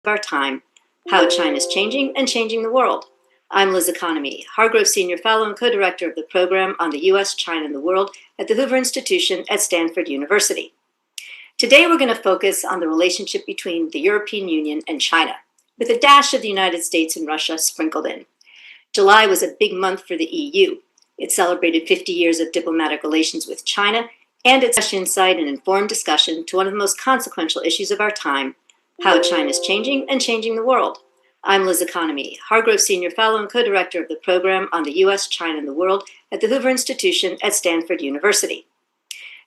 our time, how China's changing and changing the world. I'm Liz Economy, Hargrove Senior Fellow and co-director of the program on the U.S., China, and the World at the Hoover Institution at Stanford University. Today, we're going to focus on the relationship between the European Union and China, with a dash of the United States and Russia sprinkled in. July was a big month for the EU. It celebrated 50 years of diplomatic relations with China, and its insight and informed discussion to one of the most consequential issues of our time, how China's changing and changing the world. I'm Liz Economy, Hargrove Senior Fellow and co-director of the program on the U.S., China, and the World at the Hoover Institution at Stanford University.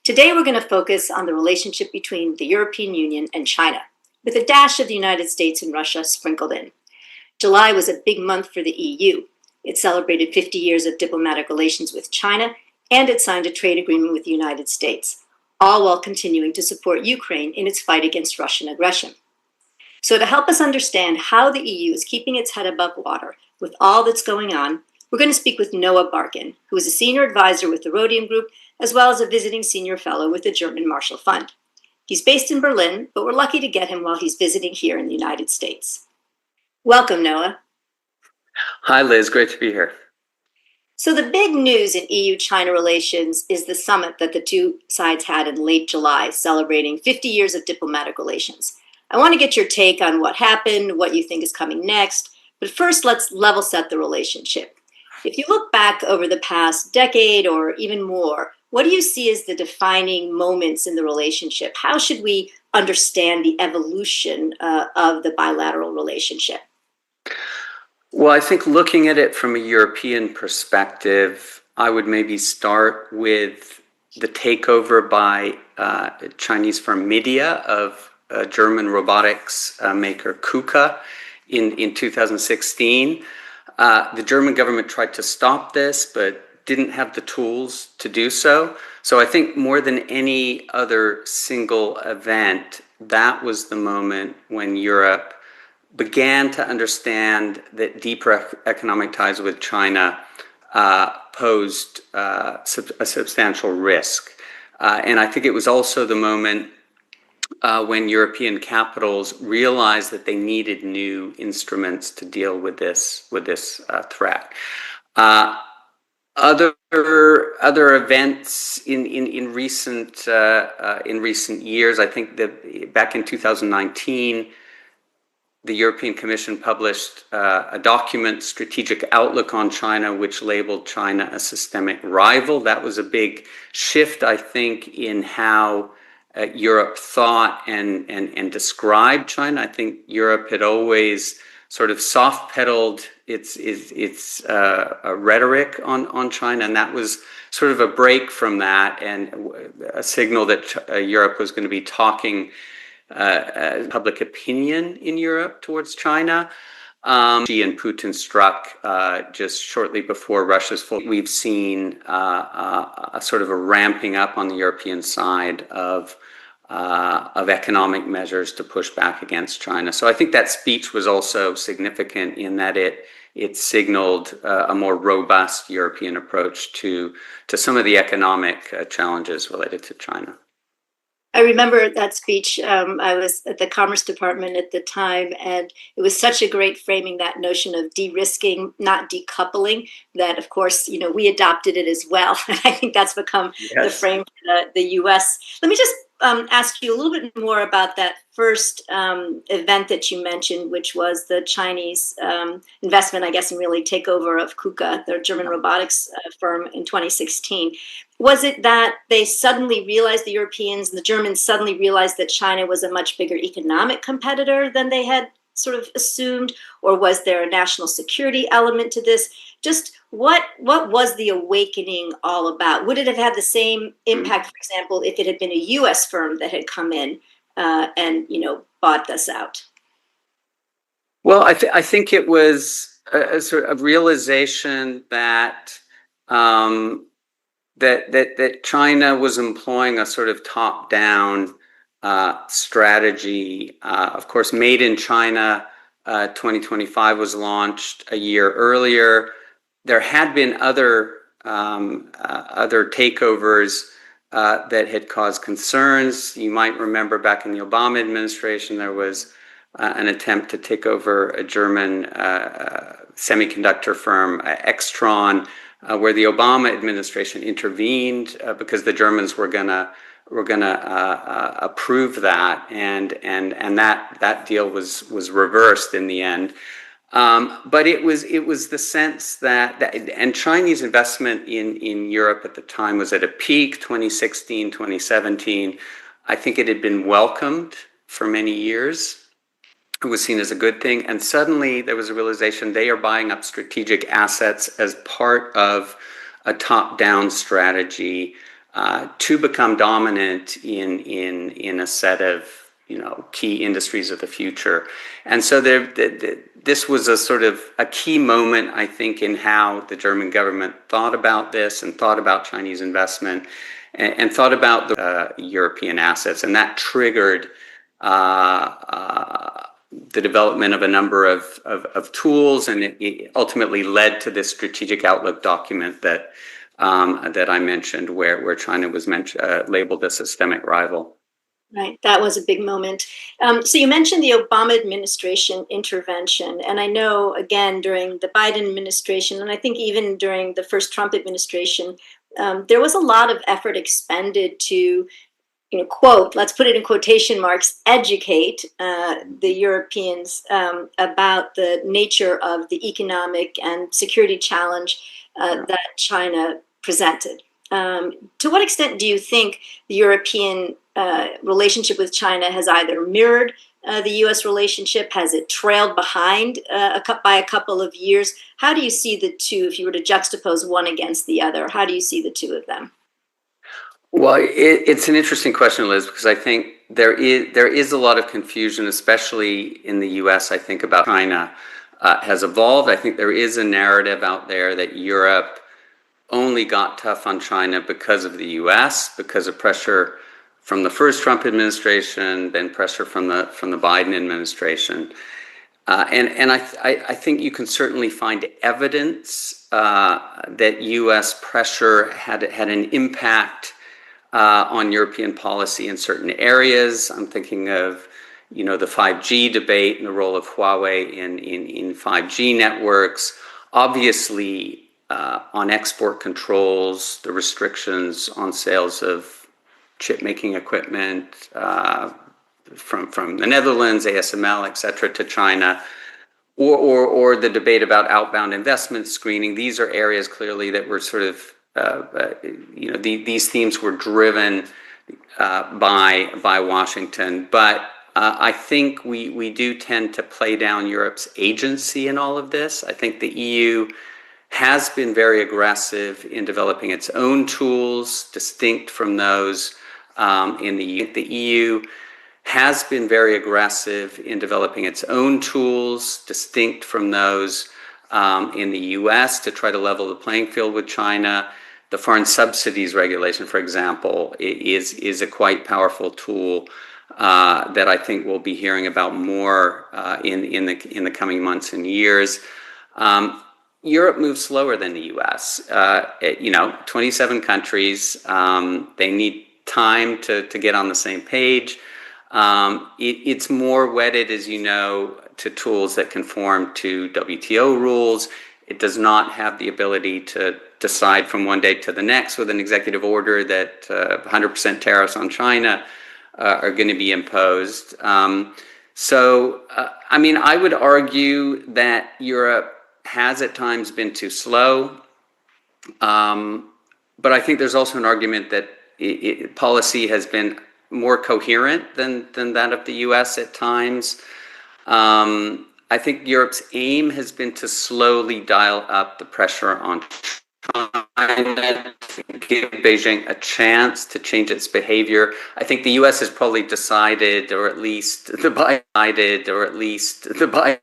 Today, we're going to focus on the relationship between the European Union and China, with a dash of the United States and Russia sprinkled in. July was a big month for the EU. It celebrated 50 years of diplomatic relations with China, and it signed a trade agreement with the United States, all while continuing to support Ukraine in its fight against Russian aggression. So to help us understand how the EU is keeping its head above water with all that's going on, we're going to speak with Noah Barkin, who is a senior advisor with the Rhodium Group, as well as a visiting senior fellow with the German Marshall Fund. He's based in Berlin, but we're lucky to get him while he's visiting here in the United States. Welcome, Noah. Hi, Liz. Great to be here. So the big news in EU-China relations is the summit that the two sides had in late July, celebrating 50 years of diplomatic relations. I want to get your take on what happened, what you think is coming next, but first let's level set the relationship. If you look back over the past decade or even more, what do you see as the defining moments in the relationship? How should we understand the evolution of the bilateral relationship? Well, I think looking at it from a European perspective, I would maybe start with the takeover by Chinese firm Midea of German robotics maker KUKA in 2016. The German government tried to stop this, but didn't have the tools to do so. So I think more than any other single event, that was the moment when Europe began to understand that deeper economic ties with China posed a substantial risk. And I think it was also the moment when European capitals realized that they needed new instruments to deal with this threat. Other events in recent years, I think that back in 2019, the European Commission published a document, Strategic Outlook on China, which labeled China a systemic rival. That was a big shift, I think, in how Europe thought and described China. I think Europe had always sort of soft-pedaled its rhetoric on China, and that was sort of a break from that and a signal that Europe was going to be talking public opinion in Europe towards China. Xi and Putin struck just shortly before Russia's full. We've seen a sort of a ramping up on the European side of economic measures to push back against China. So I think that speech was also significant in that it signaled a more robust European approach to some of the economic challenges related to China. I remember that speech. I was at the Commerce Department at the time, and it was such a great framing, that notion of de-risking, not decoupling, that, of course, we adopted it as well. And I think that's become the frame for the U.S. Let me just ask you a little bit more about that first event that you mentioned, which was the Chinese investment, I guess, and really takeover of KUKA, the German robotics firm, in 2016. Was it that they suddenly realized, the Europeans and the Germans suddenly realized that China was a much bigger economic competitor than they had sort of assumed? Or was there a national security element to this? Just what was the awakening all about? Would it have had the same impact, for example, if it had been a U.S. firm that had come in and bought this out? Well, I think it was a sort of realization that that China was employing a sort of top-down strategy. Of course, Made in China 2025 was launched a year earlier. There had been other takeovers that had caused concerns. You might remember back in the Obama administration, there was an attempt to take over a German semiconductor firm, Extron, where the Obama administration intervened because the Germans were gonna approve that, and that deal was reversed in the end. But it was the sense that and Chinese investment in Europe at the time was at a peak, 2016, 2017. I think it had been welcomed for many years. It was seen as a good thing, and suddenly there was a realization they are buying up strategic assets as part of a top-down strategy to become dominant in a set of key industries of the future. And so this was a sort of a key moment, I think, in how the German government thought about this and thought about Chinese investment and thought about the European assets, and that triggered the development of a number of tools, and it ultimately led to this strategic outlook document that I mentioned, where China was labeled a systemic rival. Right, that was a big moment. So you mentioned the Obama administration intervention, and I know, again, during the Biden administration, and I think even during the first Trump administration, there was a lot of effort expended to, quote, let's put it in quotation marks, educate the Europeans about the nature of the economic and security challenge that China presented. To what extent do you think the European relationship with China has either mirrored the U.S. relationship? Has it trailed behind by a couple of years? How do you see the two, if you were to juxtapose one against the other? How do you see the two of them? Well, it's an interesting question, Liz, because I think there is a lot of confusion, especially in the U.S., I think, about China has evolved. I think there is a narrative out there that Europe only got tough on China because of the U.S., because of pressure from the first Trump administration, then pressure from the Biden administration. And I think you can certainly find evidence that U.S. pressure had an impact on European policy in certain areas. I'm thinking of, the 5G debate and the role of Huawei in 5G networks. Obviously, on export controls, the restrictions on sales of chip-making equipment from the Netherlands, ASML, et cetera, to China, or the debate about outbound investment screening. These are areas clearly that were sort of, these themes were driven by Washington. But I think we do tend to play down Europe's agency in all of this. I think the EU has been very aggressive in developing its own tools, distinct from those in the EU. The EU has been very aggressive in developing its own tools, distinct from those in the US, to try to level the playing field with China. The foreign subsidies regulation, for example, is a quite powerful tool that I think we'll be hearing about more in the coming months and years. Europe moves slower than the US. 27 countries, they need time to get on the same page. It's more wedded, as you know, to tools that conform to WTO rules. It does not have the ability to decide from one day to the next with an executive order that 100% tariffs on China are going to be imposed. I would argue that Europe has at times been too slow. But I think there's also an argument that policy has been more coherent than that of the US at times. I think Europe's aim has been to slowly dial up the pressure on China, to give Beijing a chance to change its behavior. I think the US has probably decided, or at least the Biden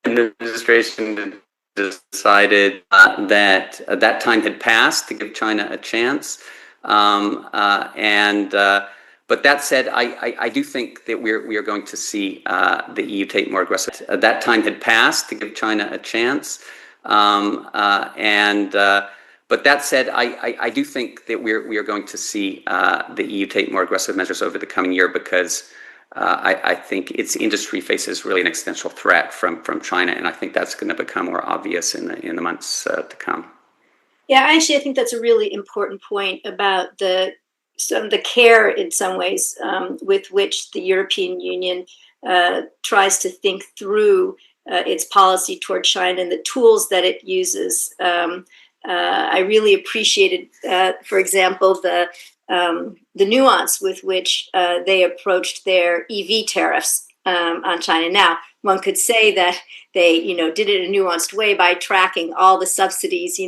administration decided that time had passed to give China a chance. But that said, I do think that we are going to see the EU take more aggressive. That time had passed to give China a chance. But that said, I do think that we are going to see the EU take more aggressive measures over the coming year, because I think its industry faces really an existential threat from China, and I think that's going to become more obvious in the months to come. Yeah, actually, I think that's a really important point about the care, in some ways, with which the European Union tries to think through its policy toward China and the tools that it uses. I really appreciated, for example, the nuance with which they approached their EV tariffs on China. Now, one could say that they, did it in a nuanced way by tracking all the subsidies,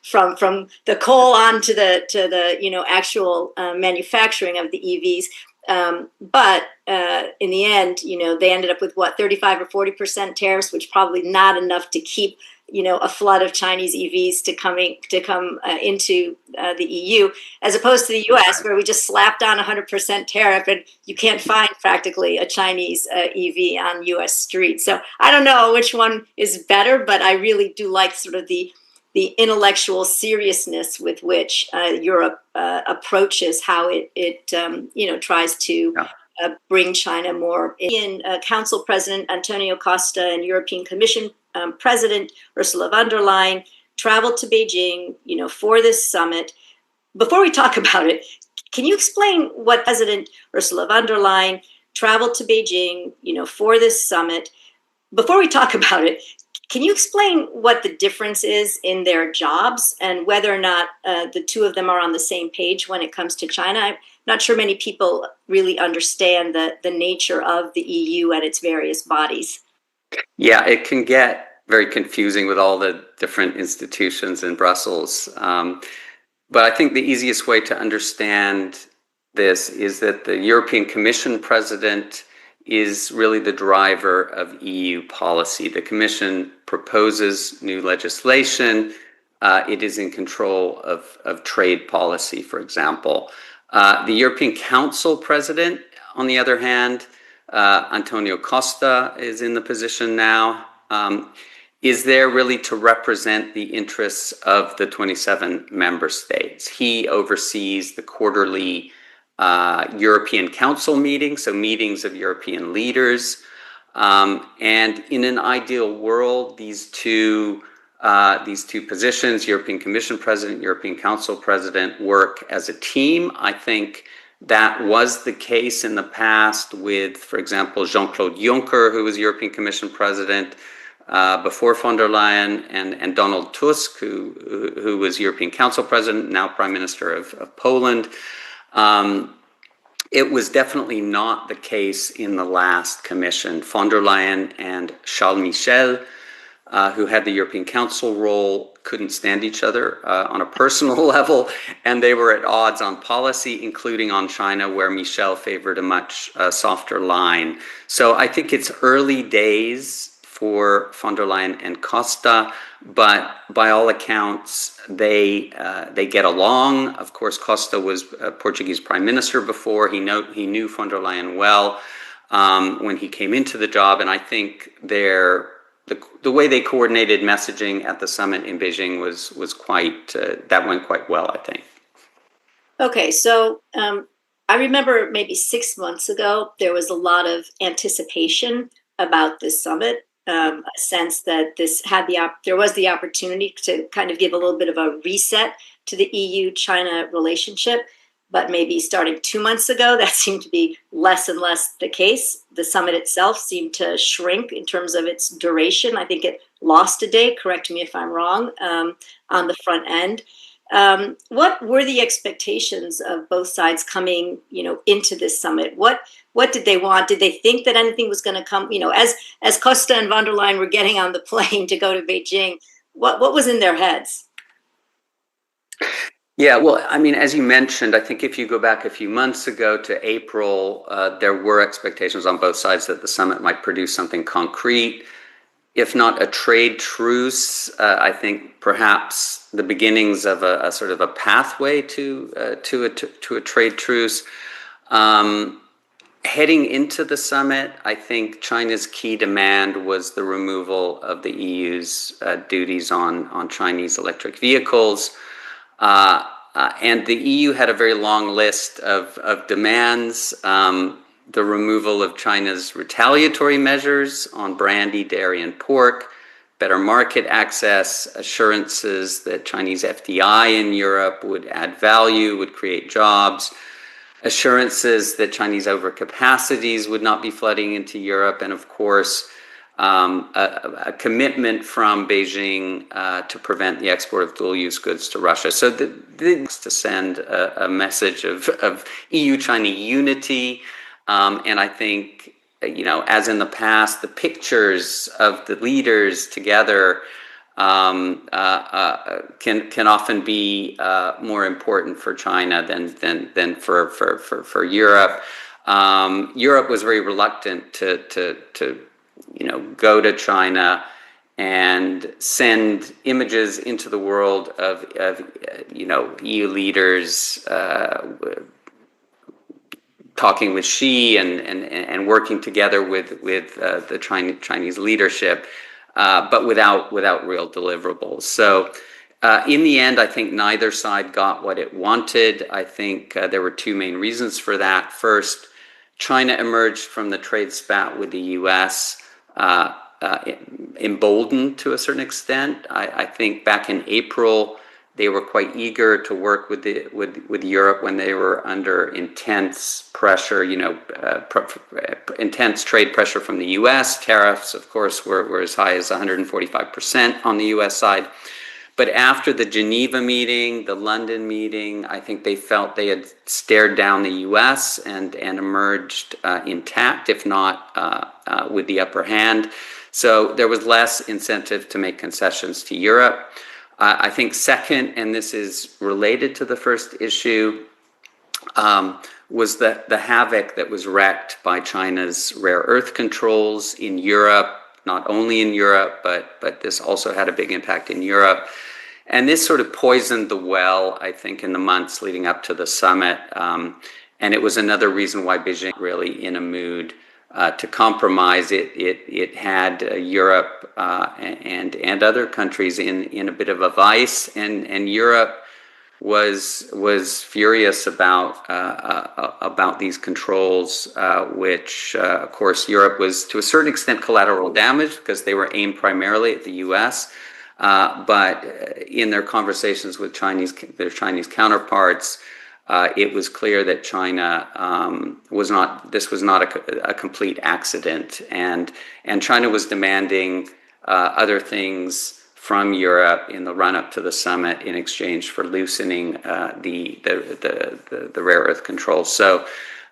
from the coal on to the actual manufacturing of the EVs. But in the end, they ended up with 35 or 40% tariffs, which probably not enough to keep a flood of Chinese EVs to come into the EU, as opposed to the US, where we just slapped on 100% tariff, and you can't find practically a Chinese EV on US streets. So I don't know which one is better, but I really do like sort of the intellectual seriousness with which Europe approaches how it tries to bring China more in. Council President Antonio Costa and European Commission President Ursula von der Leyen traveled to Beijing, for this summit. Before we talk about it, can you explain what President Ursula von der Leyen traveled to Beijing, for this summit? Before we talk about it, can you explain what the difference is in their jobs and whether or not the two of them are on the same page when it comes to China? I'm not sure many people really understand the nature of the EU and its various bodies. Yeah, it can get very confusing with all the different institutions in Brussels. But I think the easiest way to understand this is that the European Commission president is really the driver of EU policy. The Commission proposes new legislation. It is in control of trade policy, for example. The European Council president, on the other hand, Antonio Costa is in the position now, is there really to represent the interests of the 27 member states. He oversees the quarterly European Council meetings, so meetings of European leaders. And in an ideal world, these two positions, European Commission President, European Council President, work as a team. I think that was the case in the past with, for example, Jean-Claude Juncker, who was European Commission President before von der Leyen, and Donald Tusk, who was European Council President, now Prime Minister of Poland. It was definitely not the case in the last Commission. Von der Leyen and Charles Michel, who had the European Council role, couldn't stand each other on a personal level, and they were at odds on policy, including on China, where Michel favored a much softer line. So I think it's early days for von der Leyen and Costa, but by all accounts, they get along. Of course, Costa was a Portuguese prime minister before. He knew von der Leyen well when he came into the job, and I think the way they coordinated messaging at the summit in Beijing was quite that went quite well, I think. Okay, so I remember maybe 6 months ago there was a lot of anticipation about this summit. A sense that there was the opportunity to kind of give a little bit of a reset to the EU-China relationship, but maybe starting 2 months ago, that seemed to be less and less the case. The summit itself seemed to shrink in terms of its duration. I think it lost a day, correct me if I'm wrong, on the front end. What were the expectations of both sides coming, into this summit? What did they want? Did they think that anything was going to come? As Costa and von der Leyen were getting on the plane to go to Beijing, what was in their heads? Yeah, well, I mean, as you mentioned, I think if you go back a few months ago to April, there were expectations on both sides that the summit might produce something concrete. If not a trade truce, I think perhaps the beginnings of a sort of a pathway to a trade truce. Heading into the summit, I think China's key demand was the removal of the EU's duties on Chinese electric vehicles. And the EU had a very long list of demands. the removal of China's retaliatory measures on brandy, dairy, and pork, better market access, assurances that Chinese FDI in Europe would add value, would create jobs, assurances that Chinese overcapacities would not be flooding into Europe, and of course, a commitment from Beijing to prevent the export of dual-use goods to Russia. So this to send a message of EU-China unity, and I think, as in the past, the pictures of the leaders together can often be more important for China than for Europe. Europe was very reluctant to go to China and send images into the world of EU leaders talking with Xi and working together with the Chinese leadership, but without real deliverables. So in the end, I think neither side got what it wanted. I think there were two main reasons for that. First, China emerged from the trade spat with the US emboldened to a certain extent. I think back in April, they were quite eager to work with Europe when they were under intense pressure, intense trade pressure from the US. Tariffs, of course, were as high as 145% on the US side. But after the Geneva meeting, the London meeting, I think they felt they had stared down the US and emerged intact, if not with the upper hand. So there was less incentive to make concessions to Europe. I think second, and this is related to the first issue, was the havoc that was wreaked by China's rare earth controls in Europe, not only in Europe, but this also had a big impact in Europe. And this sort of poisoned the well, I think, in the months leading up to the summit. And it was another reason why Beijing really in a mood to compromise. It had Europe and other countries in a bit of a vice, and Europe was furious about these controls, which of course Europe was to a certain extent collateral damage because they were aimed primarily at the U.S. But in their conversations with their Chinese counterparts, it was clear that China was not a complete accident, and China was demanding other things from Europe in the run-up to the summit in exchange for loosening the rare earth controls. So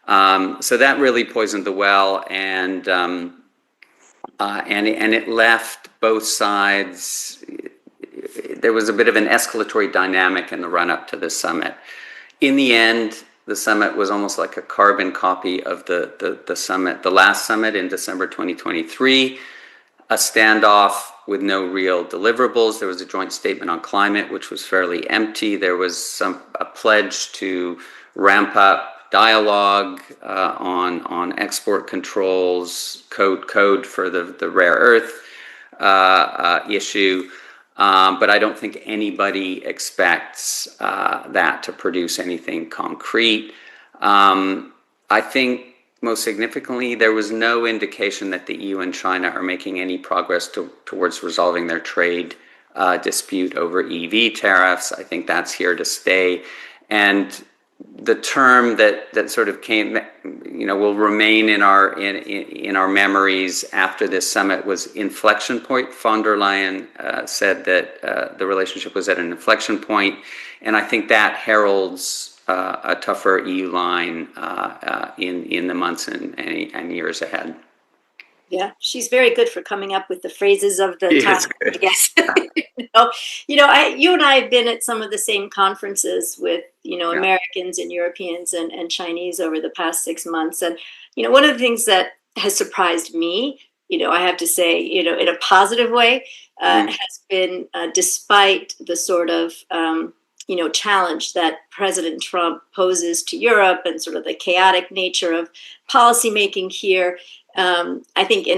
that really poisoned the well, and it left both sides. There was a bit of an escalatory dynamic in the run-up to the summit. In the end, the summit was almost like a carbon copy of the summit, the last summit in December 2023, a standoff with no real deliverables. There was a joint statement on climate, which was fairly empty. There was a pledge to ramp up dialogue on export controls, code for the rare earth issue. But I don't think anybody expects that to produce anything concrete. I think most significantly, there was no indication that the EU and China are making any progress towards resolving their trade dispute over EV tariffs. I think that's here to stay. And the term that sort of came, will remain in our memories after this summit was inflection point. Von der Leyen said that the relationship was at an inflection point, and I think that heralds a tougher EU line in the months and years ahead. Yeah, she's very good for coming up with the phrases of the time, I guess. You and I have been at some of the same conferences with, Americans and Europeans and Chinese over the past 6 months. And, one of the things that has surprised me, I have to say, in a positive way, has been despite the sort of, challenge that President Trump poses to Europe and sort of the chaotic nature of policymaking here. I think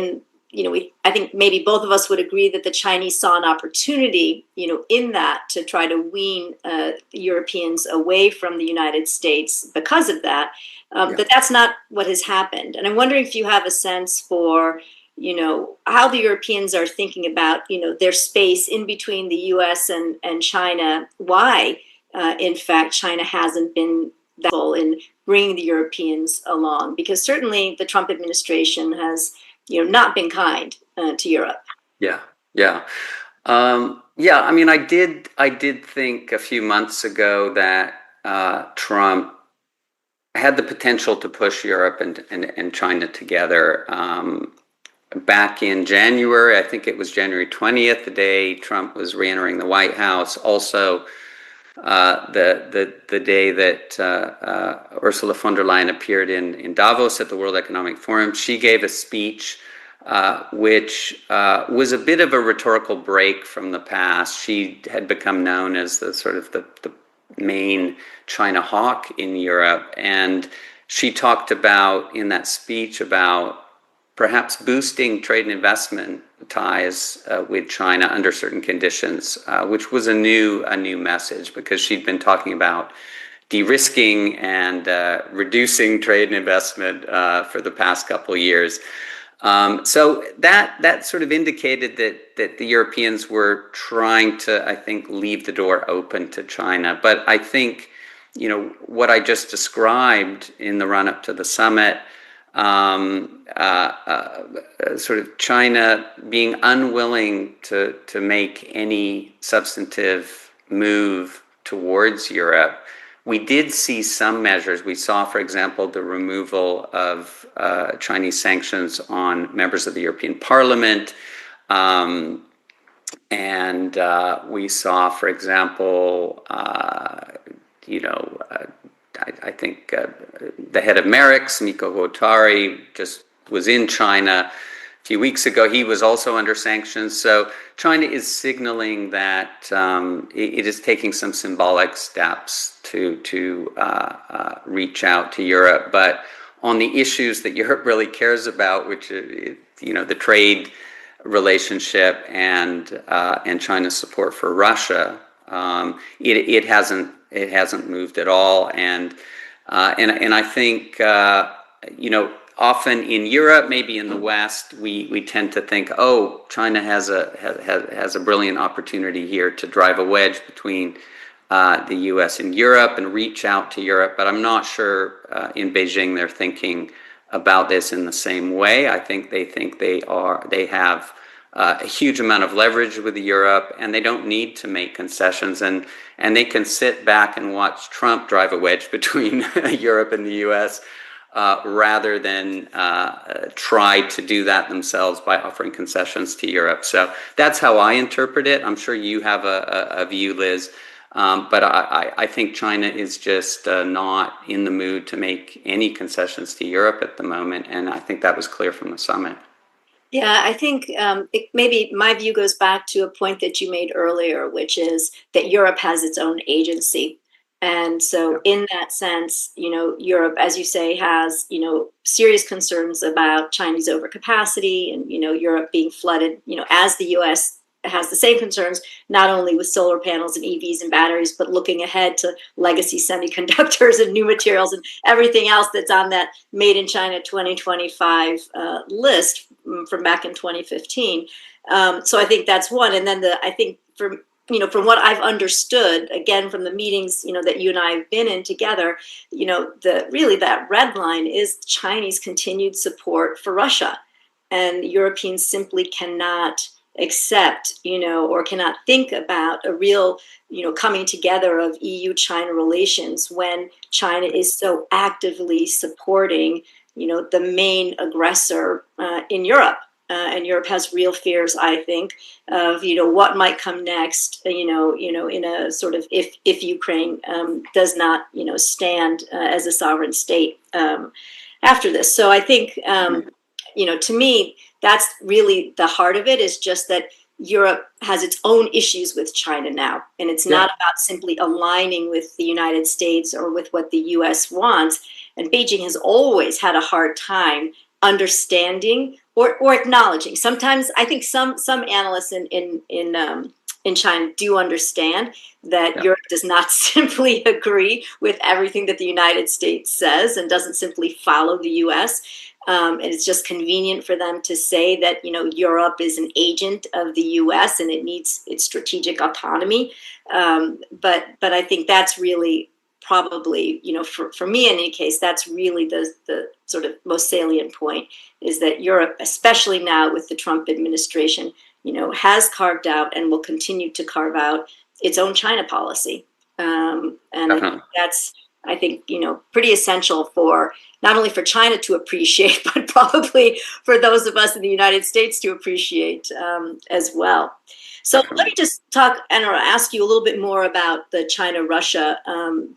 I think maybe both of us would agree that the Chinese saw an opportunity, in that to try to wean Europeans away from the United States because of that. But that's not what has happened. And I'm wondering if you have a sense for, how the Europeans are thinking about, their space in between the US and China, why, in fact, China hasn't been that full in bringing the Europeans along, because certainly the Trump administration has, not been kind to Europe. Yeah. I mean, I did think a few months ago that Trump had the potential to push Europe and China together. Back in January, I think it was January 20th, the day Trump was re-entering the White House. Also, the day that Ursula von der Leyen appeared in Davos at the World Economic Forum, she gave a speech which was a bit of a rhetorical break from the past. She had become known as the sort of the main China hawk in Europe, and she talked about in that speech about perhaps boosting trade and investment ties with China under certain conditions, which was a new message, because she'd been talking about de-risking and reducing trade and investment for the past couple of years. So that sort of indicated that the Europeans were trying to, I think, leave the door open to China. But I think, what I just described in the run-up to the summit, sort of China being unwilling to make any substantive move towards Europe. We did see some measures. We saw, for example, the removal of Chinese sanctions on members of the European Parliament. And we saw, for example, I think the head of MERIX, Mikko Huotari, just was in China a few weeks ago. He was also under sanctions. So China is signaling that it is taking some symbolic steps to reach out to Europe. But on the issues that Europe really cares about, which is, the trade relationship and China's support for Russia, it hasn't moved at all. And I think often in Europe, maybe in the West, we tend to think, oh, China has a brilliant opportunity here to drive a wedge between the U.S. and Europe and reach out to Europe. But I'm not sure in Beijing they're thinking about this in the same way. I think they have a huge amount of leverage with Europe, and they don't need to make concessions, and they can sit back and watch Trump drive a wedge between Europe and the U.S. Rather than try to do that themselves by offering concessions to Europe. So that's how I interpret it. I'm sure you have a view, Liz, but I think China is just not in the mood to make any concessions to Europe at the moment, and I think that was clear from the summit. Yeah, I think maybe my view goes back to a point that you made earlier, which is that Europe has its own agency. And so in that sense, Europe, as you say, has, serious concerns about Chinese overcapacity and, Europe being flooded, as the US has the same concerns, not only with solar panels and EVs and batteries, but looking ahead to legacy semiconductors and new materials and everything else that's on that Made in China 2025 list from back in 2015. So I think that's one. And then I think from what I've understood, again, from the meetings, that you and I have been in together, that red line is Chinese continued support for Russia. And Europeans simply cannot accept, or cannot think about a real, coming together of EU-China relations when China is so actively supporting, the main aggressor in Europe. And Europe has real fears, I think, of what might come next. In a sort of if Ukraine does not stand as a sovereign state after this. So I think to me that's really the heart of it, is just that Europe has its own issues with China now, and it's not about simply aligning with the United States or with what the U.S. wants. And Beijing has always had a hard time understanding or acknowledging. Sometimes I think some analysts in in China do understand that Europe does not simply agree with everything that the United States says and doesn't simply follow the U.S. And it's just convenient for them to say that, Europe is an agent of the U.S. and it needs its strategic autonomy. But I think that's really probably, for me in any case, that's really the sort of most salient point, is that Europe, especially now with the Trump administration, has carved out and will continue to carve out its own China policy. And I think that's, pretty essential for not only for China to appreciate, but probably for those of us in the United States to appreciate as well. So let me just ask you a little bit more about the China-Russia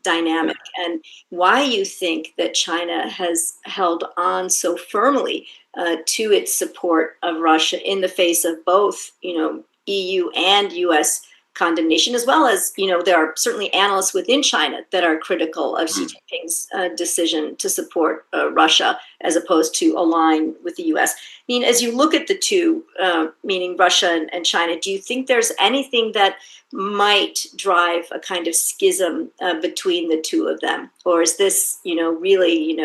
dynamic and why you think that China has held on so firmly to its support of Russia in the face of both, EU and US condemnation, as well as, there are certainly analysts within China that are critical of Xi Jinping's decision to support Russia as opposed to align with the US. I mean, as you look at the two, meaning Russia and China, do you think there's anything that might drive a kind of schism between the two of them? Or is this, really,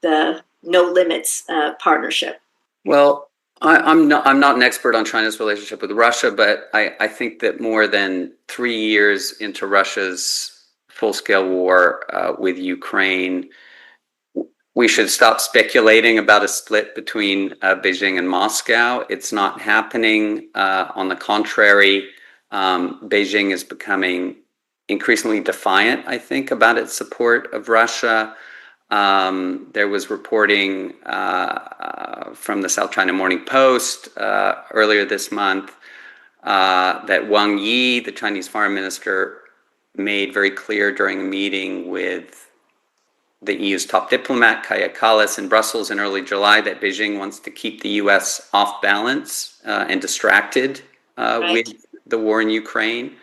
the no limits partnership? Well, I'm not an expert on China's relationship with Russia, but I think that more than 3 years into Russia's full-scale war with Ukraine, we should stop speculating about a split between Beijing and Moscow. It's not happening. On the contrary, Beijing is becoming increasingly defiant, I think, about its support of Russia. There was reporting from the South China Morning Post earlier this month that Wang Yi, the Chinese foreign minister, made very clear during a meeting with the EU's top diplomat, Kaja Kallas, in Brussels in early July, that Beijing wants to keep the US off balance and distracted with the war in Ukraine.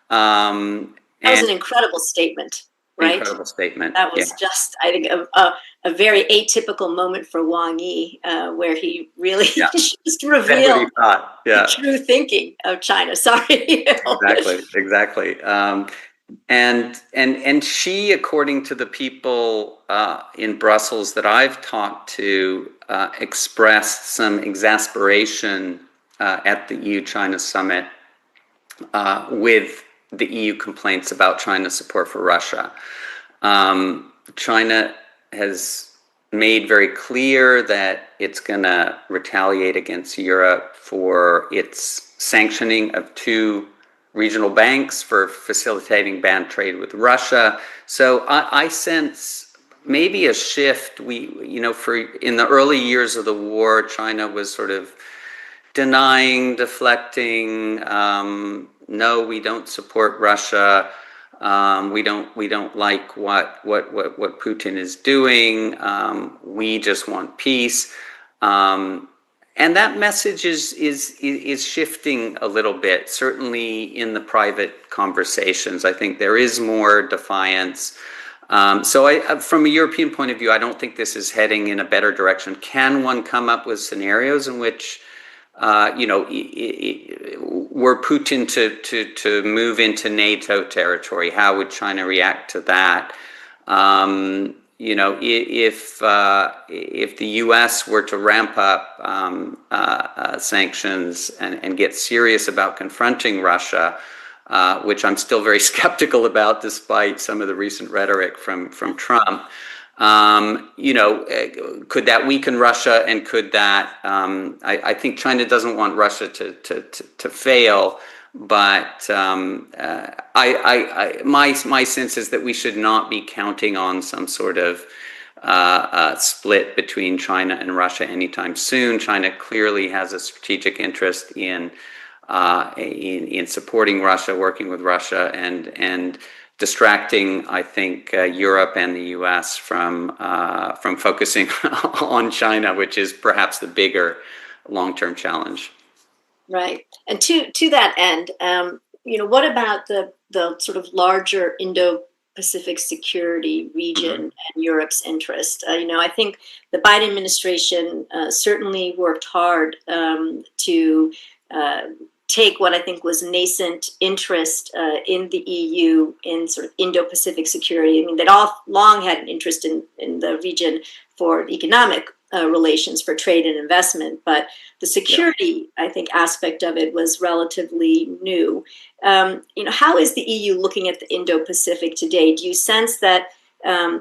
That was an incredible statement. Right? Incredible statement. That was just, I think, a very atypical moment for Wang Yi, where he really just revealed the true thinking of China. Sorry. Exactly. And she, according to the people in Brussels that I've talked to, expressed some exasperation at the EU-China summit with the EU complaints about China's support for Russia. China has made very clear that it's going to retaliate against Europe for its sanctioning of 2 regional banks for facilitating banned trade with Russia. So I sense maybe a shift. In the early years of the war, China was sort of denying, deflecting. No, we don't support Russia. We don't like what Putin is doing. We just want peace. And that message is shifting a little bit. Certainly in the private conversations, I think there is more defiance. So from a European point of view, I don't think this is heading in a better direction. Can one come up with scenarios in which were Putin to move into NATO territory, how would China react to that? If the U.S. were to ramp up sanctions and get serious about confronting Russia, which I'm still very skeptical about, despite some of the recent rhetoric from Trump. Could that weaken Russia, and could that? I think China doesn't want Russia to fail, but my sense is that we should not be counting on some sort of split between China and Russia anytime soon. China clearly has a strategic interest in supporting Russia, working with Russia, and distracting, I think, Europe and the U.S. from focusing on China, which is perhaps the bigger long-term challenge. Right, and to that end, what about the sort of larger Indo-Pacific security region and Europe's interest? I think the Biden administration certainly worked hard to take what I think was nascent interest in the EU in sort of Indo-Pacific security. I mean, they'd all long had an interest in the region for economic relations, for trade and investment, but the security, I think, aspect of it was relatively new. How is the EU looking at the Indo-Pacific today? Do you sense that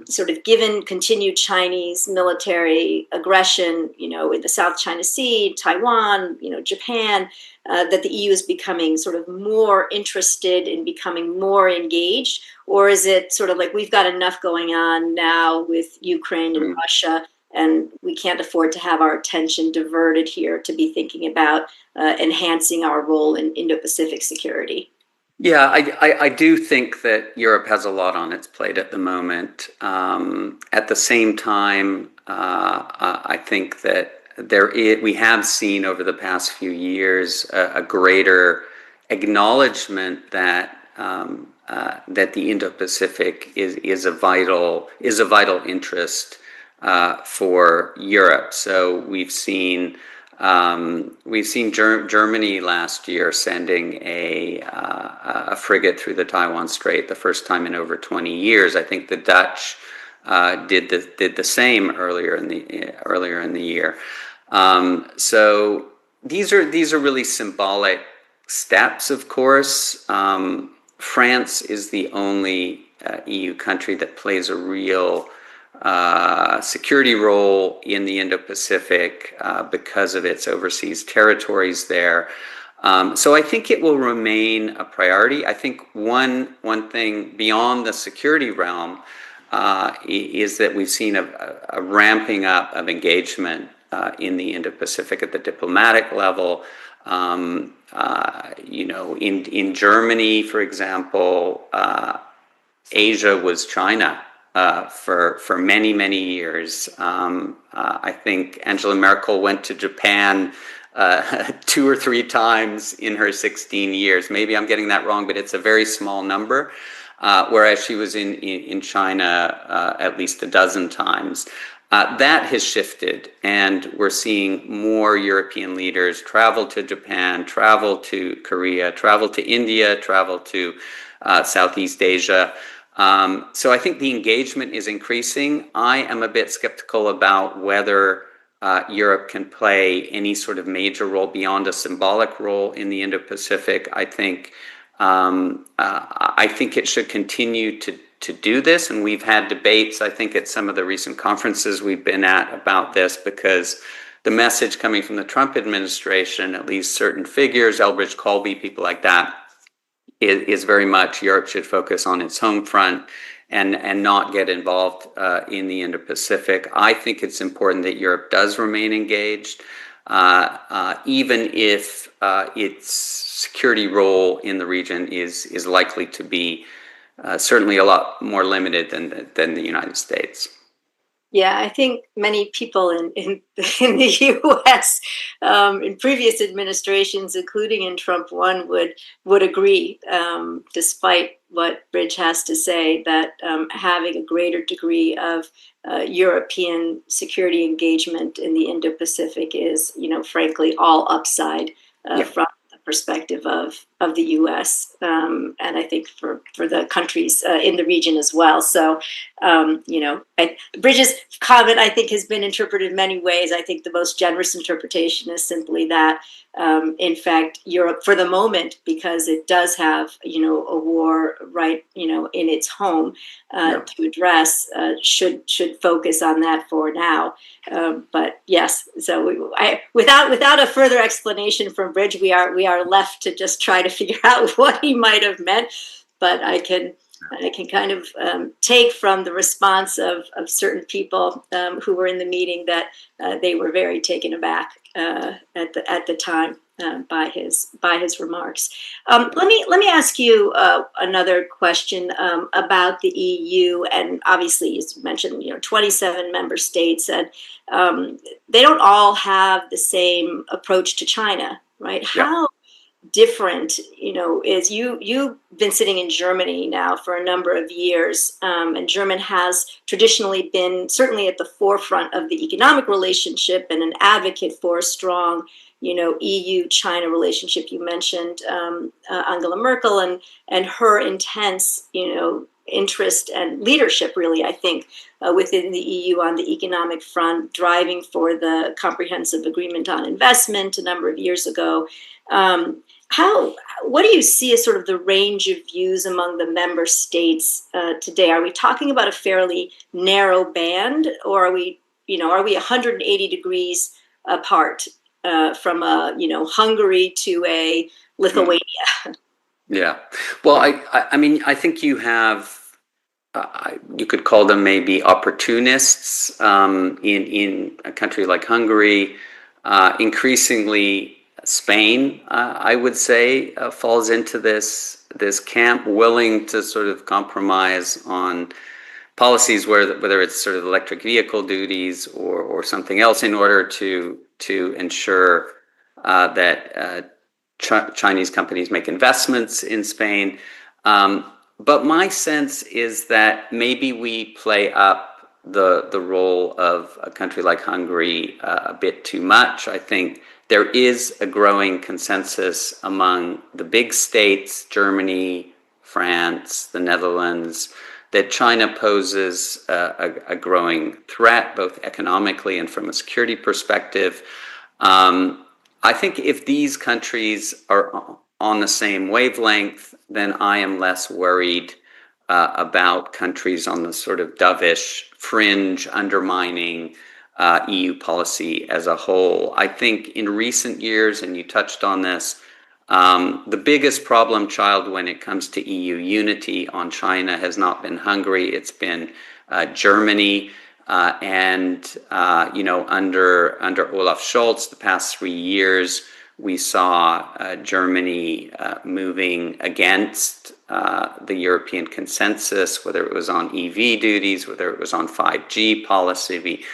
sort of given continued Chinese military aggression, in the South China Sea, Taiwan, Japan, that the EU is becoming sort of more interested in becoming more engaged? Or is it sort of like we've got enough going on now with Ukraine and Russia, and we can't afford to have our attention diverted here to be thinking about enhancing our role in Indo-Pacific security? Yeah, I do think that Europe has a lot on its plate at the moment. At the same time, I think that we have seen over the past few years a greater acknowledgement that that the Indo-Pacific is a vital interest for Europe. So we've seen Germany last year sending a frigate through the Taiwan Strait, the first time in over 20 years. I think the Dutch did the same earlier in the year. So these are really symbolic steps. Of course, France is the only EU country that plays a real security role in the Indo-Pacific because of its overseas territories there. So I think it will remain a priority. I think one thing beyond the security realm is that we've seen a ramping up of engagement in the Indo-Pacific at the diplomatic level. In Germany, for example, Asia was China. For many years. I think Angela Merkel went to Japan 2 or 3 times in her 16 years. Maybe I'm getting that wrong, but it's a very small number. Whereas she was in China at least a dozen times. That has shifted, and we're seeing more European leaders travel to Japan, travel to Korea, travel to India, travel to Southeast Asia. So I think the engagement is increasing. I am a bit skeptical about whether Europe can play any sort of major role beyond a symbolic role in the Indo-Pacific. I think it should continue to do this, and we've had debates, I think, at some of the recent conferences we've been at about this, because the message coming from the Trump administration, at least certain figures, Elbridge Colby, people like that, is very much Europe should focus on its home front and not get involved in the Indo-Pacific. I think it's important that Europe does remain engaged, even if its security role in the region is likely to be certainly a lot more limited than the United States. Yeah, I think many people in the U.S. In previous administrations, including in Trump 1, would agree, despite what Bridge has to say, that having a greater degree of European security engagement in the Indo-Pacific is, frankly, all upside from the perspective of the U.S. And I think for the countries in the region as well. So, Bridges' comment, I think, has been interpreted many ways. I think the most generous interpretation is simply that, in fact, Europe, for the moment, because it does have, a war right, in its home to address, should focus on that for now. But yes, so without a further explanation from Bridge, we are left to just try to figure out what he might have meant. But I can kind of take from the response of certain people who were in the meeting that they were very taken aback at the time by his remarks. Let me ask you another question about the EU, and obviously you mentioned 27 member states, and they don't all have the same approach to China, right? Yeah. different, is you've been sitting in Germany now for a number of years, and German has traditionally been certainly at the forefront of the economic relationship and an advocate for a strong, EU-China relationship. You mentioned Angela Merkel and her intense, interest and leadership, really, I think, within the EU on the economic front, driving for the comprehensive agreement on investment a number of years ago. What do you see as sort of the range of views among the member states today? Are we talking about a fairly narrow band, or are we 180 degrees apart from Hungary to a Lithuania? Yeah. Well, I mean, I think you have, you could call them maybe opportunists in a country like Hungary. Increasingly, Spain, I would say, falls into this camp, willing to sort of compromise on policies whether it's sort of electric vehicle duties or something else in order to ensure that Chinese companies make investments in Spain. But my sense is that maybe we play up the role of a country like Hungary a bit too much. I think there is a growing consensus among the big states, Germany, France, the Netherlands, that China poses a growing threat, both economically and from a security perspective. I think if these countries are on the same wavelength, then I am less worried about countries on the sort of dovish fringe undermining EU policy as a whole. I think in recent years, and you touched on this, the biggest problem child when it comes to EU unity on China has not been Hungary, it's been Germany. Under Olaf Scholz, the past 3 years, we saw Germany moving against the European consensus, whether it was on EV duties, whether it was on 5G policy,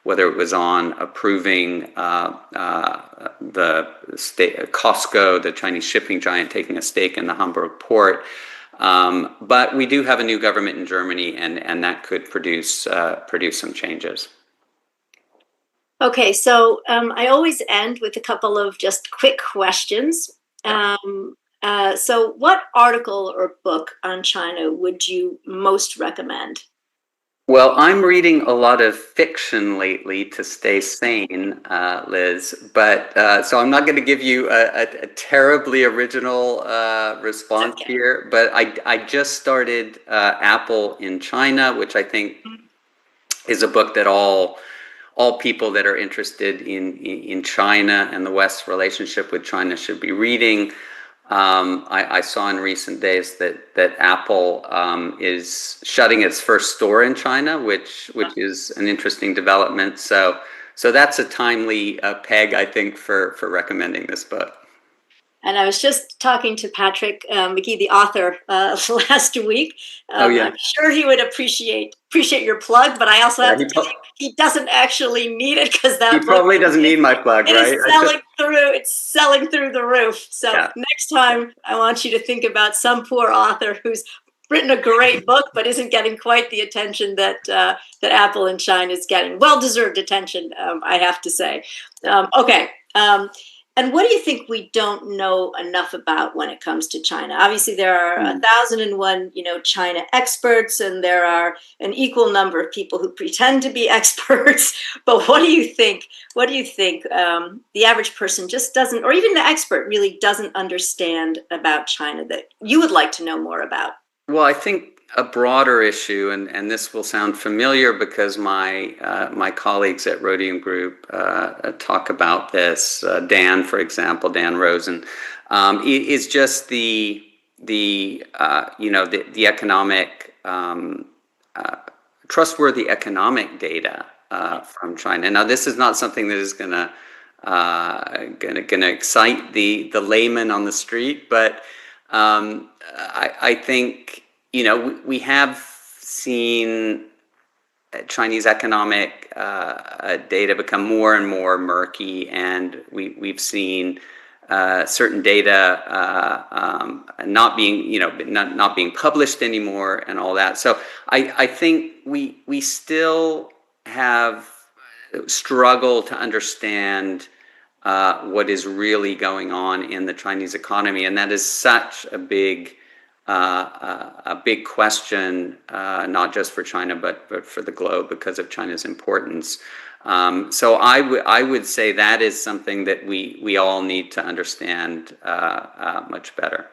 whether it was on approving the Costco, the Chinese shipping giant, taking a stake in the Hamburg port. But we do have a new government in Germany, and that could produce some changes. Okay, so I always end with a couple of just quick questions. So what article or book on China would you most recommend? Well, I'm reading a lot of fiction lately to stay sane, Liz, but so I'm not going to give you a terribly original response here, but I just started Apple in China, which I think is a book that all people that are interested in China and the West's relationship with China should be reading. I saw in recent days that Apple is shutting its first store in China, which is an interesting development. So that's a timely peg, I think, for recommending this book. And I was just talking to Patrick McGee, the author, last week. I'm sure he would appreciate your plug, but I also have to tell you, he doesn't actually need it because that he probably doesn't need my plug, right? It's selling through the roof. So next time, I want you to think about some poor author who's written a great book but isn't getting quite the attention that Apple in China is getting. Well-deserved attention, I have to say. Okay. And what do you think we don't know enough about when it comes to China? Obviously, there are 1,001, China experts, and there are an equal number of people who pretend to be experts. But what do you think? What do you think the average person just doesn't, or even the expert really doesn't understand about China that you would like to know more about? Well, I think a broader issue, and this will sound familiar because my colleagues at Rhodium Group talk about this. Dan, for example, Dan Rosen, is just the economic trustworthy economic data from China. Now, this is not something that is gonna excite the layman on the street, but I think. We have seen Chinese economic data become more and more murky, and we've seen certain data not being published anymore and all that. So I think we still have struggle to understand what is really going on in the Chinese economy, and that is such a big question, not just for China but for the globe because of China's importance. So I would say that is something that we all need to understand much better.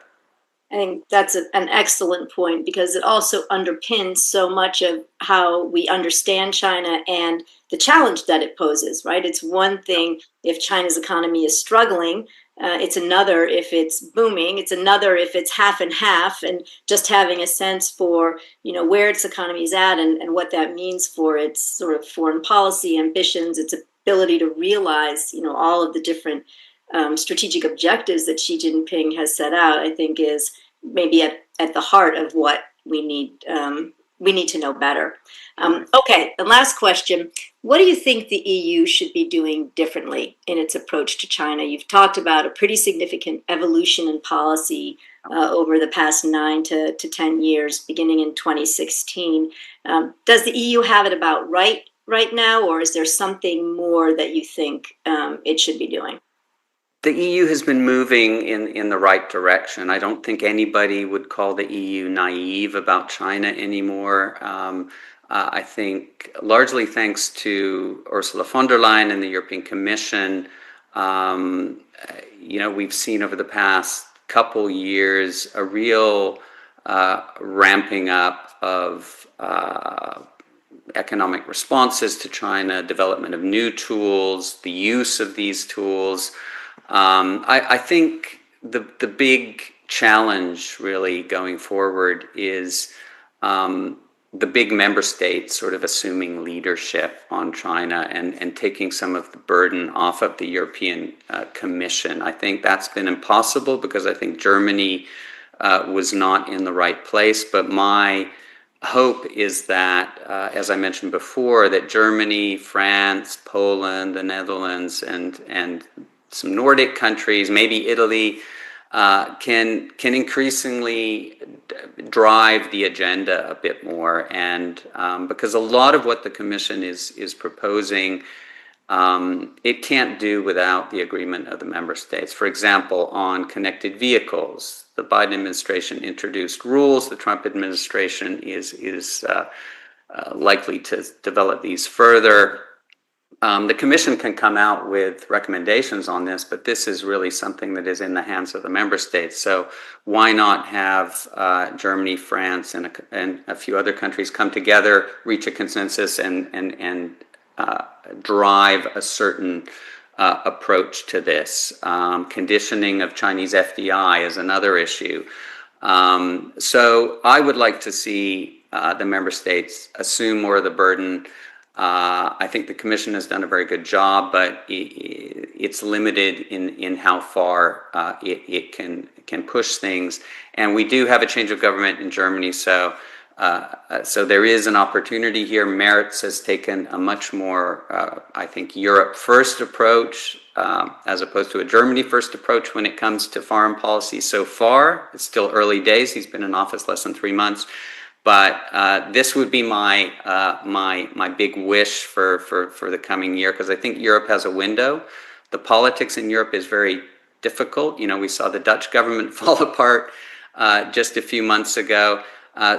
I think that's an excellent point, because it also underpins so much of how we understand China and the challenge that it poses, right? It's one thing if China's economy is struggling. It's another if it's booming. It's another if it's half and half, and just having a sense for, where its economy is at and what that means for its sort of foreign policy ambitions, its ability to realize, all of the different strategic objectives that Xi Jinping has set out, I think is maybe at the heart of what we need to know better. Okay, the last question. What do you think the EU should be doing differently in its approach to China? You've talked about a pretty significant evolution in policy over the past 9 to 10 years, beginning in 2016. Does the EU have it about right now, or is there something more that you think it should be doing? The EU has been moving in the right direction. I don't think anybody would call the EU naive about China anymore. I think largely thanks to Ursula von der Leyen and the European Commission, we've seen over the past couple years a real ramping up of economic responses to China, development of new tools, the use of these tools. I think the big challenge really going forward is the big member states sort of assuming leadership on China and taking some of the burden off of the European Commission. I think that's been impossible because I think Germany was not in the right place. But my hope is that, as I mentioned before, that Germany, France, Poland, the Netherlands, and some Nordic countries, maybe Italy, can increasingly drive the agenda a bit more. And because a lot of what the Commission is proposing, it can't do without the agreement of the member states. For example, on connected vehicles, the Biden administration introduced rules. The Trump administration is likely to develop these further. The Commission can come out with recommendations on this, but this is really something that is in the hands of the member states. So why not have Germany, France, and a few other countries come together, reach a consensus, and drive a certain approach to this. Conditioning of Chinese FDI is another issue. So I would like to see the member states assume more of the burden. I think the Commission has done a very good job, but it's limited in how far it can push things. And we do have a change of government in Germany, so there is an opportunity here. Merz has taken a much more, I think, Europe-first approach as opposed to a Germany-first approach when it comes to foreign policy so far. It's still early days. He's been in office less than 3 months. But this would be my big wish for the coming year, because I think Europe has a window. The politics in Europe is very difficult. We saw the Dutch government fall apart just a few months ago.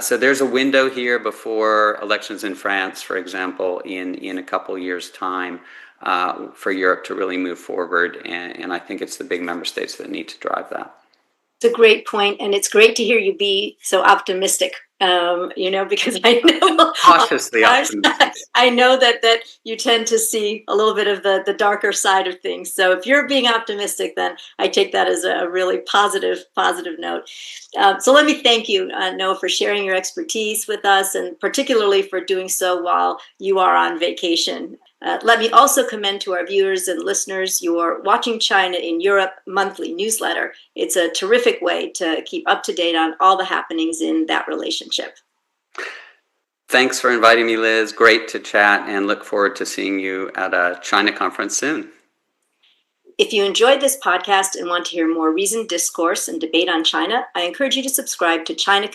So there's a window here before elections in France, for example, in a couple years' time for Europe to really move forward. And I think it's the big member states that need to drive that. It's a great point, and it's great to hear you be so optimistic. Because I know cautiously optimistic. I know that you tend to see a little bit of the darker side of things. So if you're being optimistic, then I take that as a really positive note. So let me thank you, Noah, for sharing your expertise with us, and particularly for doing so while you are on vacation. Let me also commend to our viewers and listeners your Watching China in Europe monthly newsletter. It's a terrific way to keep up to date on all the happenings in that relationship. Thanks for inviting me, Liz. Great to chat, and look forward to seeing you at a China conference soon. If you enjoyed this podcast and want to hear more reasoned discourse and debate on China, I encourage you to subscribe to China